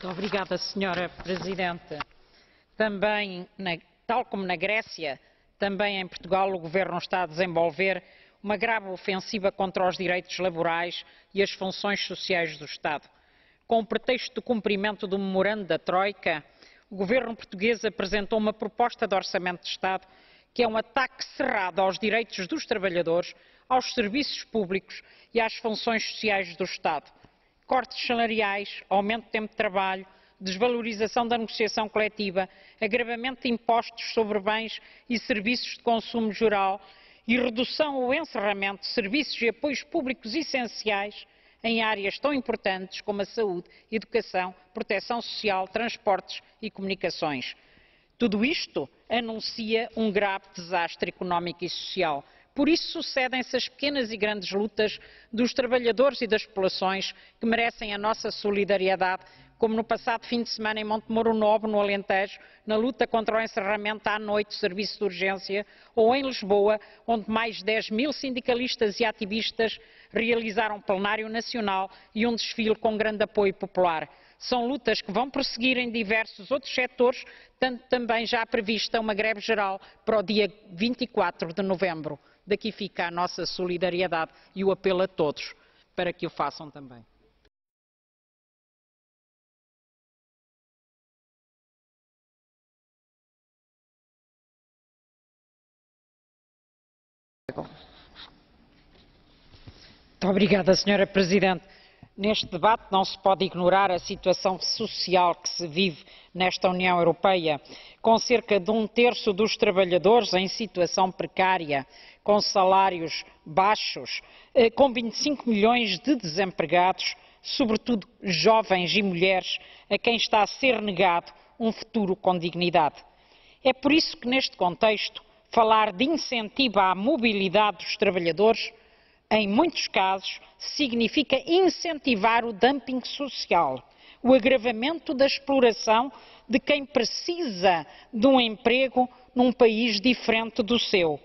Obrigada, Senhora Presidente. Também, tal como na Grécia, também em Portugal o Governo está a desenvolver uma grave ofensiva contra os direitos laborais e as funções sociais do Estado. Com o pretexto do cumprimento do memorando da Troika, o Governo português apresentou uma proposta de orçamento de Estado que é um ataque cerrado aos direitos dos trabalhadores, aos serviços públicos e às funções sociais do Estado. Cortes salariais, aumento de tempo de trabalho, desvalorização da negociação coletiva, agravamento de impostos sobre bens e serviços de consumo geral e redução ou encerramento de serviços e apoios públicos essenciais em áreas tão importantes como a saúde, educação, proteção social, transportes e comunicações. Tudo isto anuncia um grave desastre económico e social. Por isso sucedem-se as pequenas e grandes lutas dos trabalhadores e das populações que merecem a nossa solidariedade, como no passado fim de semana em Montemoro Novo, no Alentejo, na luta contra o encerramento à noite do serviço de urgência, ou em Lisboa, onde mais de 10.000 sindicalistas e ativistas realizaram um plenário nacional e um desfile com grande apoio popular. São lutas que vão prosseguir em diversos outros setores, tanto também já prevista uma greve geral para o dia 24 de novembro. Daqui fica a nossa solidariedade e o apelo a todos para que o façam também. Muito obrigada, Senhora Presidente. Neste debate não se pode ignorar a situação social que se vive nesta União Europeia, com cerca de 1/3 dos trabalhadores em situação precária, com salários baixos, com 25 milhões de desempregados, sobretudo jovens e mulheres, a quem está a ser negado um futuro com dignidade. É por isso que, neste contexto, falar de incentivo à mobilidade dos trabalhadores, em muitos casos, significa incentivar o dumping social, o agravamento da exploração de quem precisa de um emprego num país diferente do seu,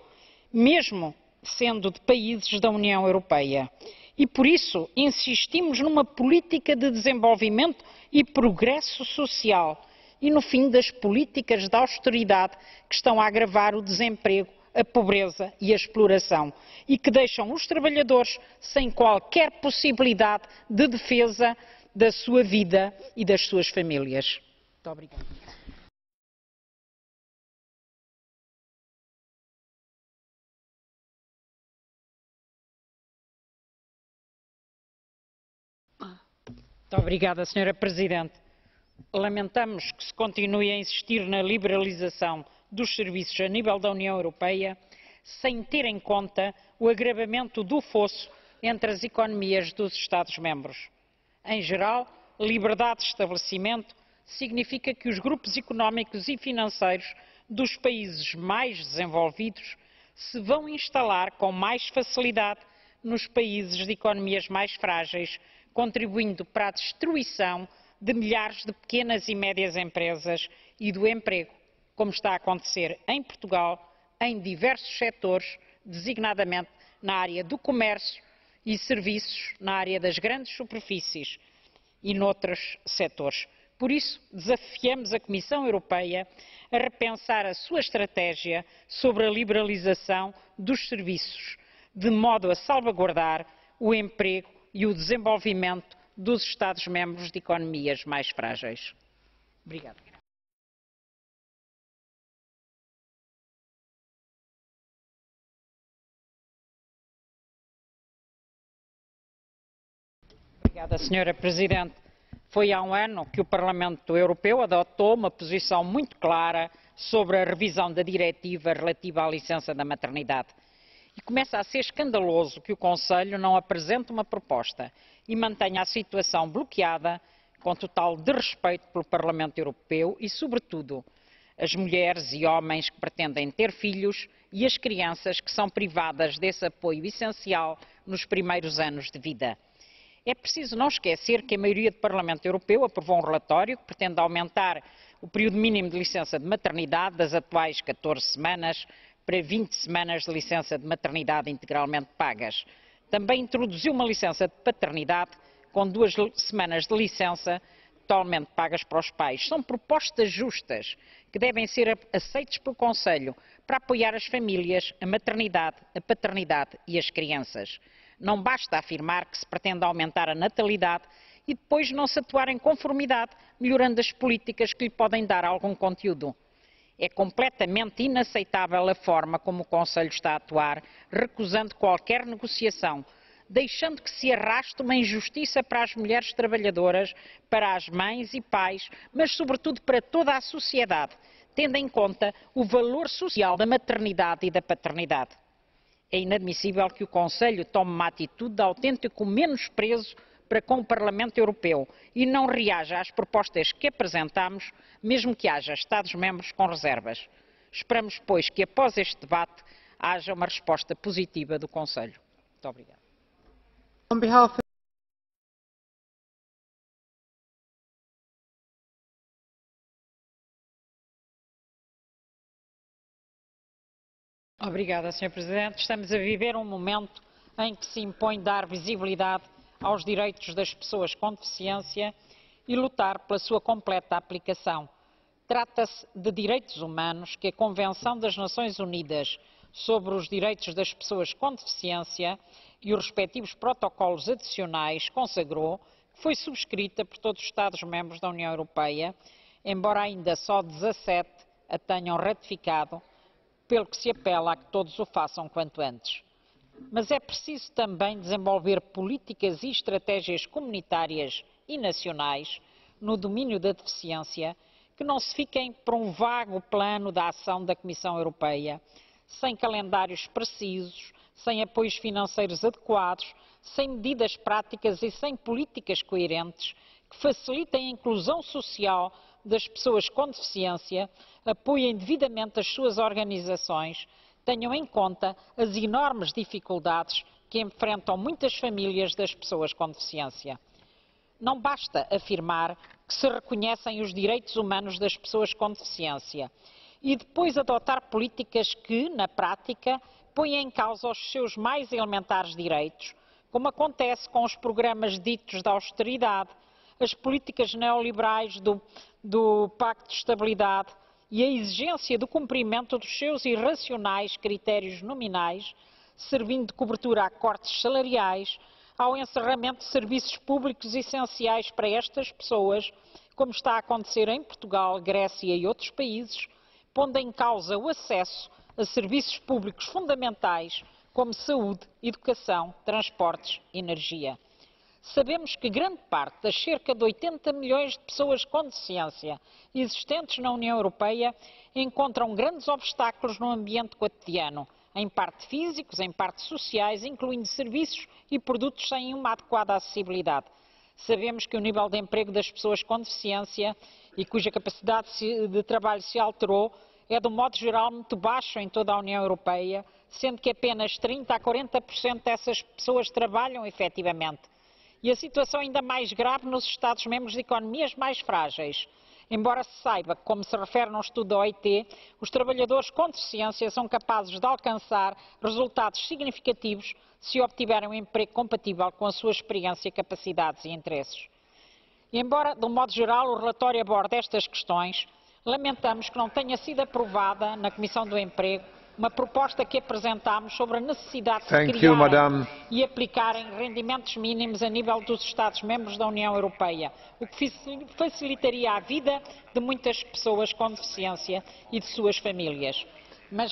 mesmo sendo de países da União Europeia. E por isso insistimos numa política de desenvolvimento e progresso social e no fim das políticas de austeridade que estão a agravar o desemprego, a pobreza e a exploração e que deixam os trabalhadores sem qualquer possibilidade de defesa da sua vida e das suas famílias. Muito obrigada. Muito obrigada, Senhora Presidente. Lamentamos que se continue a insistir na liberalização dos serviços a nível da União Europeia, sem ter em conta o agravamento do fosso entre as economias dos Estados-membros. Em geral, liberdade de estabelecimento significa que os grupos económicos e financeiros dos países mais desenvolvidos se vão instalar com mais facilidade nos países de economias mais frágeis, contribuindo para a destruição de milhares de pequenas e médias empresas e do emprego, como está a acontecer em Portugal, em diversos setores, designadamente na área do comércio e serviços, na área das grandes superfícies e noutros setores. Por isso, desafiamos a Comissão Europeia a repensar a sua estratégia sobre a liberalização dos serviços, de modo a salvaguardar o emprego e o desenvolvimento dos Estados-membros de economias mais frágeis. Obrigada. Obrigada, Senhora Presidente. Foi há um ano que o Parlamento Europeu adotou uma posição muito clara sobre a revisão da diretiva relativa à licença da maternidade. E começa a ser escandaloso que o Conselho não apresente uma proposta e mantenha a situação bloqueada, com total desrespeito pelo Parlamento Europeu e, sobretudo, as mulheres e homens que pretendem ter filhos e as crianças que são privadas desse apoio essencial nos primeiros anos de vida. É preciso não esquecer que a maioria do Parlamento Europeu aprovou um relatório que pretende aumentar o período mínimo de licença de maternidade das atuais 14 semanas para 20 semanas de licença de maternidade integralmente pagas. Também introduziu uma licença de paternidade com 2 semanas de licença totalmente pagas para os pais, são propostas justas que devem ser aceitas pelo Conselho para apoiar as famílias, a maternidade, a paternidade e as crianças. Não basta afirmar que se pretende aumentar a natalidade e depois não se atuar em conformidade, melhorando as políticas que lhe podem dar algum conteúdo. É completamente inaceitável a forma como o Conselho está a atuar, recusando qualquer negociação, deixando que se arraste uma injustiça para as mulheres trabalhadoras, para as mães e pais, mas sobretudo para toda a sociedade, tendo em conta o valor social da maternidade e da paternidade. É inadmissível que o Conselho tome uma atitude de autêntico menosprezo para com o Parlamento Europeu e não reaja às propostas que apresentamos, mesmo que haja Estados-membros com reservas. Esperamos, pois, que após este debate haja uma resposta positiva do Conselho. Muito obrigada. Obrigada, Sr. Presidente. Estamos a viver um momento em que se impõe dar visibilidade aos direitos das pessoas com deficiência e lutar pela sua completa aplicação. Trata-se de direitos humanos que a Convenção das Nações Unidas sobre os Direitos das Pessoas com Deficiência e os respectivos protocolos adicionais consagrou, que foi subscrita por todos os Estados-membros da União Europeia, embora ainda só 17 a tenham ratificado, pelo que se apela a que todos o façam quanto antes. Mas é preciso também desenvolver políticas e estratégias comunitárias e nacionais no domínio da deficiência que não se fiquem por um vago plano de ação da Comissão Europeia, sem calendários precisos, sem apoios financeiros adequados, sem medidas práticas e sem políticas coerentes que facilitem a inclusão social das pessoas com deficiência, apoiem devidamente as suas organizações, tenham em conta as enormes dificuldades que enfrentam muitas famílias das pessoas com deficiência. Não basta afirmar que se reconhecem os direitos humanos das pessoas com deficiência e depois adotar políticas que, na prática, põem em causa os seus mais elementares direitos, como acontece com os programas ditos de austeridade, as políticas neoliberais do Pacto de Estabilidade e a exigência do cumprimento dos seus irracionais critérios nominais, servindo de cobertura a cortes salariais, ao encerramento de serviços públicos essenciais para estas pessoas, como está a acontecer em Portugal, Grécia e outros países, pondo em causa o acesso a serviços públicos fundamentais como saúde, educação, transportes e energia. Sabemos que grande parte das cerca de 80 milhões de pessoas com deficiência existentes na União Europeia encontram grandes obstáculos no ambiente cotidiano, em parte físicos, em parte sociais, incluindo serviços e produtos sem uma adequada acessibilidade. Sabemos que o nível de emprego das pessoas com deficiência e cuja capacidade de trabalho se alterou é, de um modo geral, muito baixo em toda a União Europeia, sendo que apenas 30 a 40% dessas pessoas trabalham efetivamente. E a situação é ainda mais grave nos Estados-membros de economias mais frágeis. Embora se saiba que, como se refere num estudo da OIT, os trabalhadores com deficiência são capazes de alcançar resultados significativos se obtiverem um emprego compatível com a sua experiência, capacidades e interesses. E embora, de um modo geral, o relatório aborde estas questões, lamentamos que não tenha sido aprovada na Comissão do Emprego uma proposta que apresentámos sobre a necessidade de criar e aplicarem rendimentos mínimos a nível dos Estados-membros da União Europeia, o que facilitaria a vida de muitas pessoas com deficiência e de suas famílias. Mas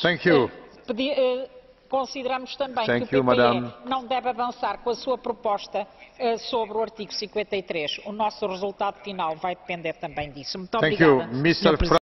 consideramos também que o PPE não deve avançar com a sua proposta sobre o artigo 53. O nosso resultado final vai depender também disso. Muito obrigada, Sr. Presidente.